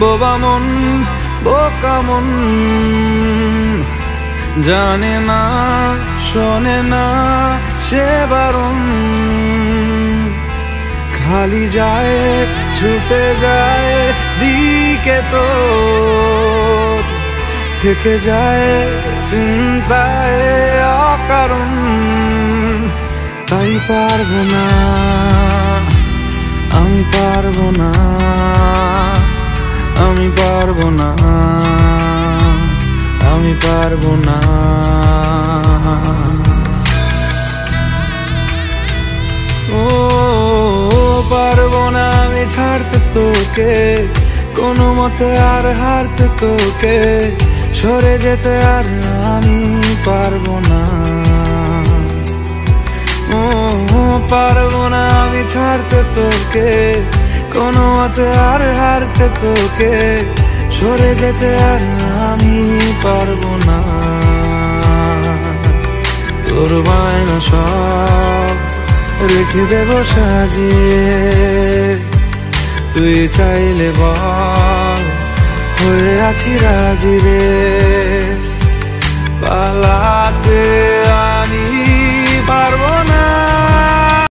বোবা মন বোকা মন, জানে না শোনে না সে বারণ, খালি যায় ছুটে যায় দিকে তো, থেকে যায় চিন্তায় অকারণ। তাই পারবো না, আমি পারবো না, আমি পারবো না, আমি পারবো না। ও পারবো না আমি ছাড়তে তোকে, কোনো মতে আর হারতে তোকে, সরে যেতে আর আমি পারবো না। ও পারবো না আমি ছাড়তে তোকে, কোনো মতে আর হারতে তোকে, সরে যেতে আর আমি পারবো না। তোর বায়না সব রেখে দেব সাজিয়ে, তুই চাইলে বল হয়ে আছি রাজি রে।